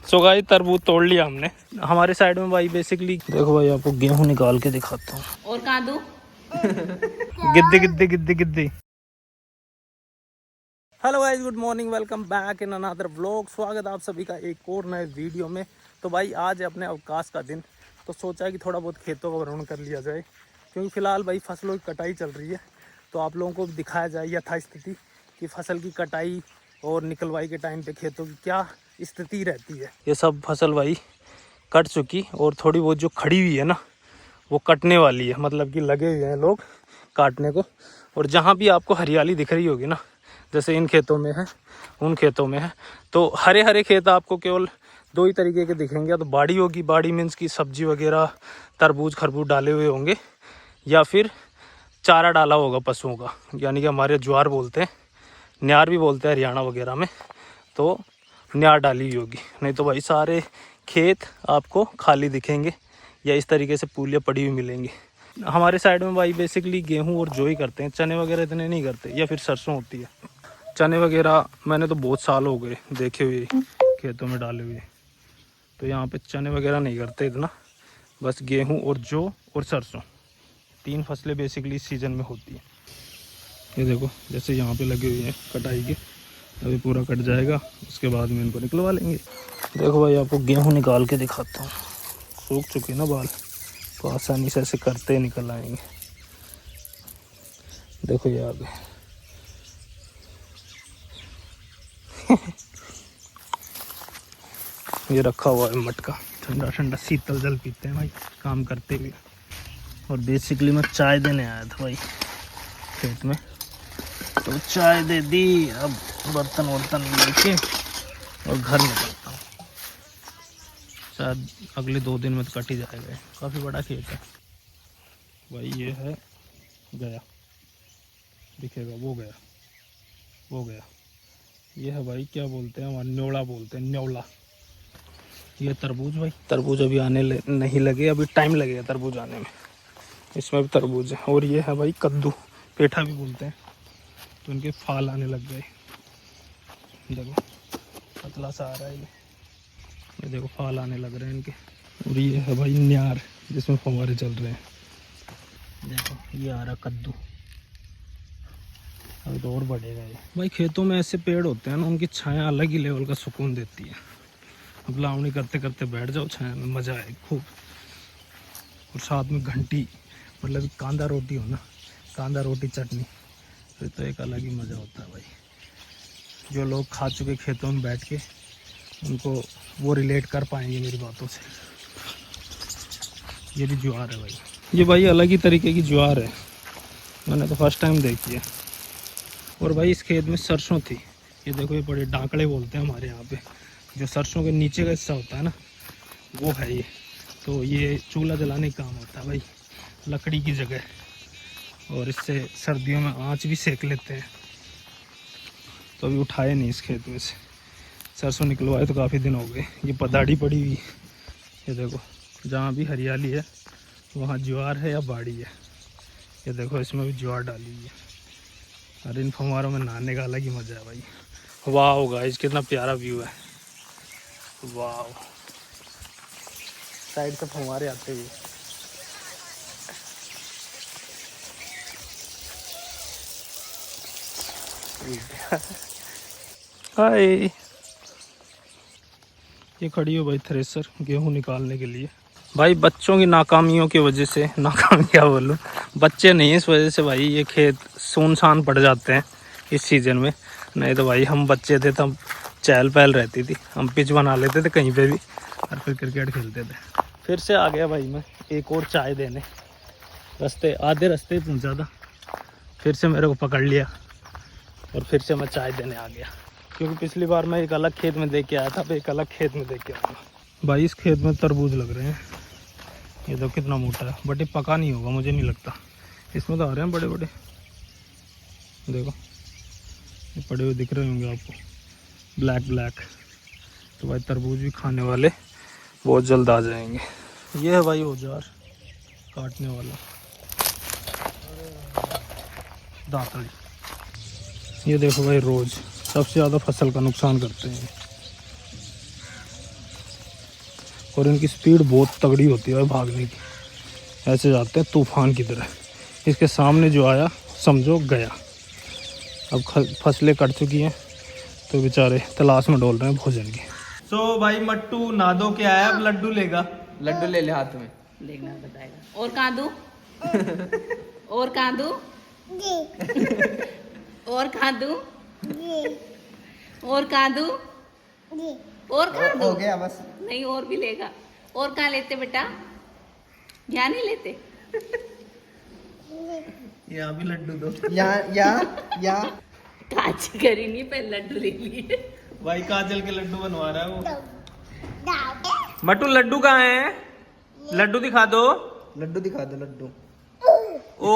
So guys तरबूज तोड़ लिया हमने। हमारे साइड में भाई बेसिकली देखो भाई, आपको गेहूं निकाल के दिखाता हूँ। और कहाँ दूं? Giddy giddy giddy giddy. Hello guys, good morning, welcome back in another vlog. स्वागत है आप सभी का एक और नए वीडियो में। तो भाई आज है अपने अवकाश का दिन, तो सोचा है कि थोड़ा बहुत खेतों का भ्रमण कर लिया जाए, क्योंकि फ़िलहाल भाई फसलों की कटाई चल रही है। तो आप लोगों को दिखाया जाए यथास्थिति कि फसल की कटाई और निकलवाई के टाइम पे खेतों की क्या स्थिति रहती है। ये सब फसल भाई कट चुकी और थोड़ी बहुत जो खड़ी हुई है ना, वो कटने वाली है, मतलब कि लगे हुए हैं लोग काटने को। और जहाँ भी आपको हरियाली दिख रही होगी ना, जैसे इन खेतों में है, उन खेतों में है, तो हरे हरे खेत आपको केवल दो ही तरीके के दिखेंगे। या तो बाड़ी होगी, बाड़ी मीन्स की सब्जी वगैरह, तरबूज खरबूज डाले हुए होंगे, या फिर चारा डाला होगा पशुओं का, यानी कि हमारे ज्वार बोलते हैं, न्यार भी बोलते हैं हरियाणा वगैरह में, तो न्यार डाली हुई होगी। नहीं तो भाई सारे खेत आपको खाली दिखेंगे या इस तरीके से पूलियाँ पड़ी हुई मिलेंगी। हमारे साइड में भाई बेसिकली गेहूं और जौ ही करते हैं, चने वगैरह इतने नहीं करते, या फिर सरसों होती है। चने वगैरह मैंने तो बहुत साल हो गए देखे हुए खेतों में डाले हुए, तो यहाँ पे चने वगैरह नहीं करते इतना, बस गेहूं और जौ और सरसों, तीन फसलें बेसिकली इस सीज़न में होती हैं। ये देखो जैसे यहाँ पे लगे हुए हैं कटाई के, अभी पूरा कट जाएगा, उसके बाद में इनको निकलवा लेंगे। देखो भाई आपको गेहूँ निकाल के दिखाता हूँ, सूख चुके ना बाल, तो आसानी से ऐसे करते निकल आएंगे। देखो ये आ गए। ये रखा हुआ है मटका, ठंडा ठंडा शीतल जल पीते हैं भाई काम करते हुए। और बेसिकली मैं चाय देने आया था भाई खेत में, तो चाय दे दी। अब बर्तन वर्तन लेके और घर निकलता हूँ, शायद अगले 2 दिन में तो कट ही जाएगा। काफ़ी बड़ा खेत है भाई। ये है गया, दिखेगा वो गया, वो गया। ये है भाई क्या बोलते हैं, हमारे न्योला बोलते हैं, न्योला। ये तरबूज भाई, तरबूज अभी आने नहीं लगे, अभी टाइम लगेगा तरबूज आने में। इसमें भी तरबूज है। और ये है भाई कद्दू, पेठा भी बोलते हैं, तो इनके फाल आने लग गए। देखो पतला सा आ रहा है ये देखो फाल आने लग रहे हैं इनके। और ये है भाई न्यार, जिसमें फव्वारे चल रहे हैं। देखो ये आ रहा कद्दू, अभी तो और बढ़ेगा ये भाई। खेतों में ऐसे पेड़ होते हैं ना, उनकी छाया अलग ही लेवल का सुकून देती है। अब लावणी करते करते बैठ जाओ छाया में, मज़ा आए खूब। और साथ में घंटी, मतलब कांदा रोटी हो ना, कांदा रोटी चटनी, फिर तो एक अलग ही मज़ा होता है भाई। जो लोग खा चुके खेतों में बैठ के, उनको वो रिलेट कर पाएंगे मेरी बातों से। ये भी ज्वार है भाई, ये भाई अलग ही तरीके की ज्वार है, मैंने तो फर्स्ट टाइम देखी है। और भाई इस खेत में सरसों थी। ये देखो ये बड़े डांकड़े बोलते हैं हमारे यहाँ पे, जो सरसों के नीचे का हिस्सा होता है ना, वो है ये। तो ये चूल्हा जलाने का काम आता है भाई, लकड़ी की जगह, और इससे सर्दियों में आँच भी सेक लेते हैं। तो अभी उठाए नहीं इस खेत में से, सरसों निकलवाए तो काफ़ी दिन हो गए। ये पदाड़ी पड़ी हुई, ये देखो जहाँ भी हरियाली है वहाँ ज्वार है या बाड़ी है। ये देखो इसमें भी ज्वार डाली हुई है। और इन फव्वारों में नहाने का अलग ही मज़ा है भाई। वाह गाइस, कितना प्यारा व्यू है, वाह। साइड से फव्वारे आते हुए, हाय। ये खड़ी हो भाई थ्रेसर गेहूं निकालने के लिए। भाई बच्चों की नाकामियों की वजह से, नाकामी क्या बोलूं, बच्चे नहीं इस वजह से भाई ये खेत सुनसान पड़ जाते हैं इस सीज़न में। नहीं तो भाई हम बच्चे थे तब चहल पहल रहती थी, हम पिच बना लेते थे कहीं पे भी और फिर क्रिकेट खेलते थे। फिर से आ गया भाई मैं एक और चाय देने, आधे रास्ते पहुंचा था, फिर से मेरे को पकड़ लिया और फिर से मैं चाय देने आ गया। क्योंकि पिछली बार मैं एक अलग खेत में दे के आया था, अब एक अलग खेत में दे के आऊँगा। भाई इस खेत में तरबूज लग रहे हैं, ये तो कितना मोटा है, बट ये पका नहीं होगा मुझे नहीं लगता। इसमें तो आ रहे हैं बड़े बड़े, देखो ये पड़े हुए दिख रहे होंगे आपको, ब्लैक ब्लैक। तो भाई तरबूज भी खाने वाले बहुत जल्द आ जाएंगे। ये है भाई औजार काटने वाला, दातरी। ये देखो भाई रोज सबसे ज़्यादा फसल का नुकसान करते हैं। और इनकी स्पीड बहुत तगड़ी होती है भागने की, ऐसे जाते हैं तूफान की तरह। इसके सामने जो आया समझो गया। अब फसलें कट चुकी हैं तो बेचारे तलाश में डोल रहे हैं भोजन की। तो भाई मट्टू नादो के आया, अब लड्डू लेगा। लड्डू ले ले हाथ में, देखना बताएगा। और कहाँ दूँ? और कहाँ दूँ? और कहाँ दूँ? और कहाँ दूँ? और कहाँ दूँ? हो गया बस। नहीं और भी लेगा। और कहाँ लेते बेटा? यहाँ नहीं लेते। यहाँ भी लड्डू दो। या काची करी नहीं, पहले लड्डू ले लिए। भाई काजल के लड्डू बनवा रहा है वो। मट्टू लड्डू कहाँ है? लड्डू दिखा दो। लड्डू दिखा दो, लड्डू। ओ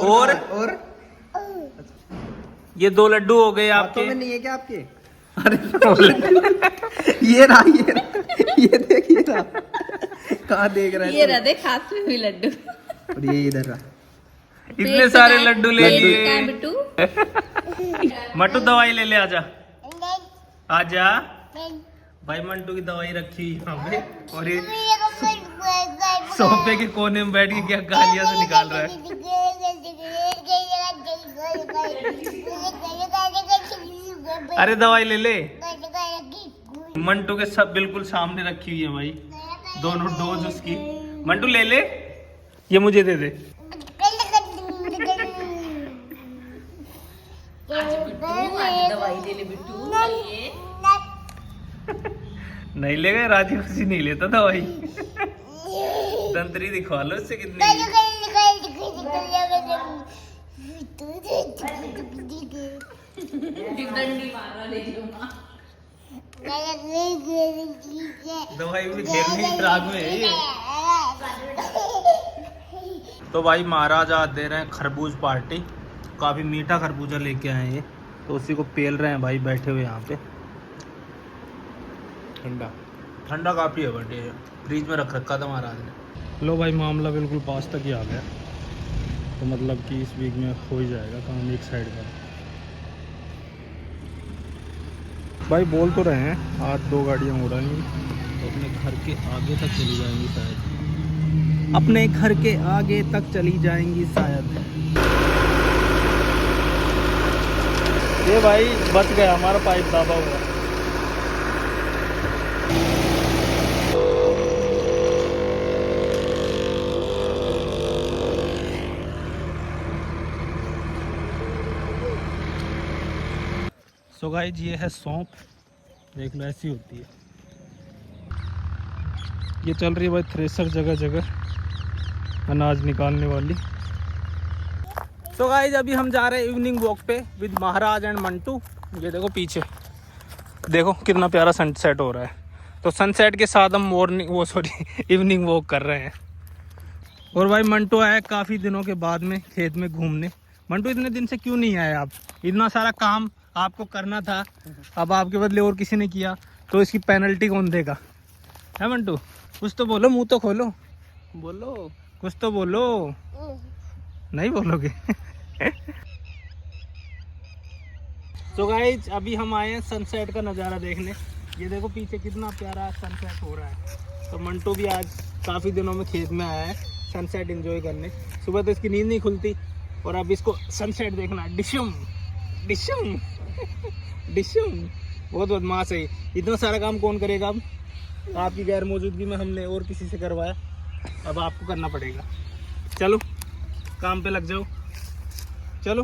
और ये 2 लड्डू हो गए आपके। में नहीं है क्या आपके? अरे ये रहा ये देखिए रहा। कहाँ देख रहा है? ये रहा देख हाथ में भी लड्डू। और ये इधर रहा। इतने सारे लड्डू ले लिए। बिट्टू मट्टू दवाई ले ले, आजा आजा। भाई मंटू की दवाई रखी यहाँ पे, और ये सोफे के कोने में बैठ के क्या गालियां से निकाल रहा है। अरे दवाई ले ले। मंटू के सब बिल्कुल सामने रखी हुई है भाई, दोनों डोज उसकी। मंटू ले ले, ये मुझे दे दे। दवाई ले ले बिट्टू। नहीं लेगा, राजी खुशी नहीं लेता दवाई। दंतरी दिखवा लो इससे कितनी। डंडी मारो ले लो माँ। दवाई भी खेलने की राग में है ये। तो भाई महाराज आज दे रहे हैं खरबूज पार्टी। काफ़ी मीठा खरबूजा लेके आए हैं ये, तो उसी को पेल रहे हैं भाई बैठे हुए यहाँ पे। ठंडा ठंडा काफ़ी है, बट ये फ्रिज में रख रखा था महाराज ने। लो भाई मामला बिल्कुल पास तक ही आ गया, तो मतलब कि इस वीक में हो ही जाएगा काम एक साइड का। भाई बोल तो रहे हैं आज 2 गाड़ियाँ उड़ाएंगी, तो अपने घर के आगे तक चली जाएंगी शायद। अपने घर के आगे तक चली जाएंगी शायद। ये भाई बच गया, हमारा पाइप दाबा हुआ। सो गाइस ये है सौंफ, देख लो ऐसी होती है। ये चल रही है भाई थ्रेसर जगह जगह अनाज निकालने वाली। सो गाइस अभी हम जा रहे हैं इवनिंग वॉक पे विद महाराज एंड मंटू। ये देखो पीछे, देखो कितना प्यारा सनसेट हो रहा है। तो सनसेट के साथ हम इवनिंग वॉक कर रहे हैं। और भाई मंटू आया काफ़ी दिनों के बाद में खेत में घूमने। मंटू इतने दिन से क्यों नहीं आए आप? इतना सारा काम आपको करना था, अब आपके बदले और किसी ने किया, तो इसकी पेनल्टी कौन देगा? है मंटू, कुछ तो बोलो, मुंह तो खोलो, बोलो कुछ तो बोलो। नहीं बोलोगे? तो गाइस अभी हम आए हैं सनसेट का नज़ारा देखने। ये देखो पीछे कितना प्यारा सनसेट हो रहा है। तो मंटू भी आज काफ़ी दिनों में खेत में आया है सनसेट एंजॉय करने। सुबह तो इसकी नींद नहीं खुलती, और अब इसको सनसेट देखना। डिशम डिशम डिशम, बहुत बदमाश है। इतना सारा काम कौन करेगा? अब आपकी गैर मौजूदगी में हमने और किसी से करवाया, अब आपको करना पड़ेगा। चलो काम पे लग जाओ, चलो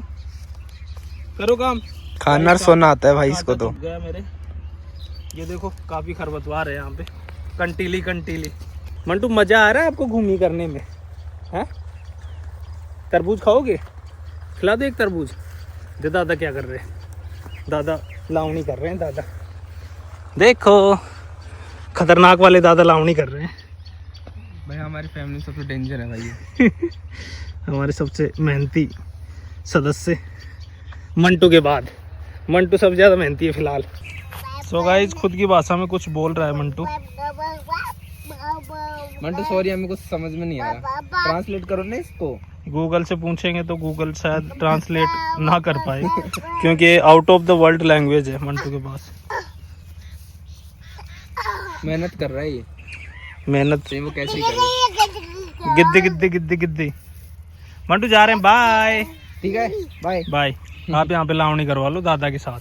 करो काम। खाना सोना आता है भाई इसको तो। गया मेरे, ये देखो काफ़ी खरपतवार है यहाँ पे, कंटीली कंटीली। मंटू मज़ा आ रहा है आपको घूमी करने में? हैं तरबूज खाओगे? खिला दो एक तरबूज। दे दादा क्या कर रहे हैं, दादा लावनी कर रहे हैं। दादा देखो खतरनाक वाले दादा लावनी कर रहे हैं। भाई हमारी फैमिली सबसे डेंजर है भाई। हमारे सबसे मेहनती सदस्य मंटू के बाद। मंटू सबसे ज़्यादा मेहनती है फिलहाल। सो गाइस खुद की भाषा में कुछ बोल रहा है मंटू। मंटू सॉरी, हमें कुछ समझ में नहीं आ रहा, ट्रांसलेट करो ना इसको। गूगल से पूछेंगे तो गूगल शायद ट्रांसलेट ना कर पाए, क्योंकि out of the world language है मंटू के पास। मेहनत कर रहा है ये। मेहनत। सेम वो कैसे करें। Giddy giddy giddy giddy. Mantu जा रहे हैं, बाय ठीक है, बाय बाय। आप यहाँ पे लावणी करवा लो दादा के साथ।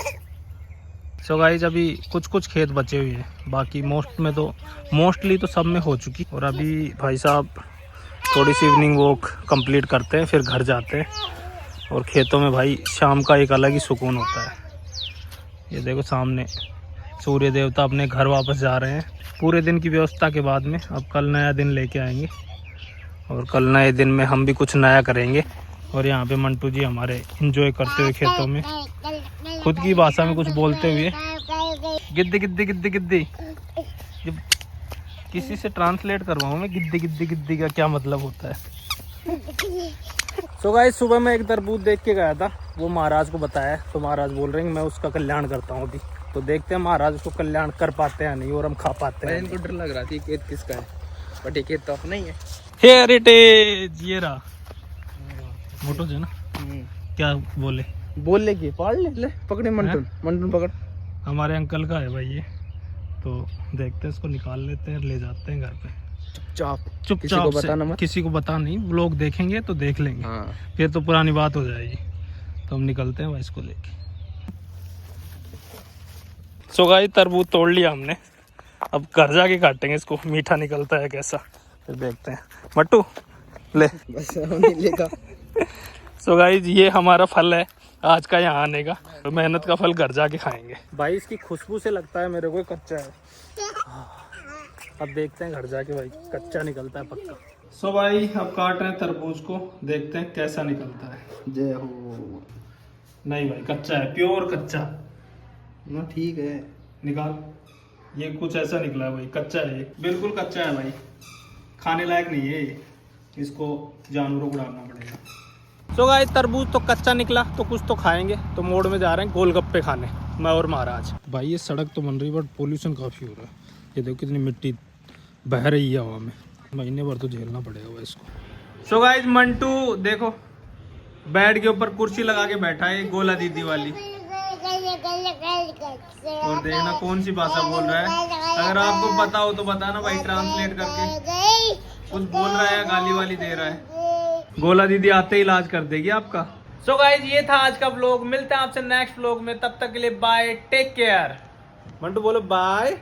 सो गाइस अभी कुछ कुछ खेत बचे हुए हैं, बाकी मोस्टली तो सब में हो चुकी। और अभी भाई साहब थोड़ी सी इवनिंग वॉक कंप्लीट करते हैं, फिर घर जाते हैं। और खेतों में भाई शाम का एक अलग ही सुकून होता है। ये देखो सामने सूर्य देवता अपने घर वापस जा रहे हैं पूरे दिन की व्यवस्था के बाद में। अब कल नया दिन लेके आएंगे और कल नए दिन में हम भी कुछ नया करेंगे। और यहाँ पे मंटू जी हमारे एंजॉय करते हुए खेतों में, खुद की भाषा में कुछ बोलते हुए। Giddy giddy giddy giddy. जब किसी से ट्रांसलेट करवाऊँ मैं गिद्दी गिद्दी गिद्दी का क्या मतलब होता है। सो गाइस सुबह मैं एक तरबूज देख के गया था, वो महाराज को बताया, तो महाराज बोल रहे हैं मैं उसका कल्याण करता हूँ अभी। तो देखते हैं महाराज उसको कल्याण कर पाते हैं नहीं और हम खा पाते हैं। इनको डर लग रहा था खेत किसका है, बट ये खेत तो अपना ही है। हेरिटेज ये रहा मोटो जो ना, क्या बोले बोल ले पकड़ ले पकड़े मंटून, मंटून पकड़। हमारे अंकल का है भाई ये, तो देखते हैं इसको निकाल लेते हैं, ले जाते हैं घर पे चुपचाप किसी चुपचाप को से। बताना मत। किसी को बता नहीं, लोग देखेंगे तो देख लेंगे, हाँ फिर तो पुरानी बात हो जाएगी। तो हम निकलते हैं भाई इसको लेके। सो गाइस तरबूज तोड़ लिया हमने, अब घर जाके काटेंगे इसको, मीठा निकलता है कैसा फिर देखते हैं। मट्टू ले। बस हमने लेगा। सो गाइस ये हमारा फल है आज का यहाँ आने का, तो मेहनत का फल घर जाके खाएंगे। भाई इसकी खुशबू से लगता है मेरे को कच्चा है। अब देखते हैं घर जाके भाई कच्चा निकलता है पक्का। सो भाई अब काट रहे हैं तरबूज को, देखते हैं कैसा निकलता है। जय हो। नहीं भाई कच्चा है, प्योर कच्चा। ना ठीक है, निकाल। ये कुछ ऐसा निकला है भाई, कच्चा है ये, बिल्कुल कच्चा है भाई, खाने लायक नहीं है ये, इसको जानवरों को डालना पड़ेगा। सो गाइस तरबूज तो कच्चा निकला, तो कुछ तो खाएंगे। तो मोड़ में जा रहे हैं गोलगप्पे खाने, मैं और महाराज। भाई ये सड़क तो बन रही है बट पोल्यूशन काफ़ी हो रहा है। ये देखो कितनी मिट्टी बह रही है हवा में, महीने भर तो झेलना पड़ेगा भाई इसको। सो गाइस मंटू देखो बेड के ऊपर कुर्सी लगा के बैठा है, गोला दीदी वाली। और देखना कौन सी भाषा बोल रहा है, अगर आपको पता हो तो बताना भाई ट्रांसलेट करके। कुछ बोल रहा है, गाली वाली दे रहा है। गोला दीदी आते ही इलाज कर देगी आपका। सो गाइस ये था आज का व्लॉग, मिलते हैं आपसे नेक्स्ट व्लॉग में, तब तक के लिए बाय, टेक केयर। मंटू बोलो बाय।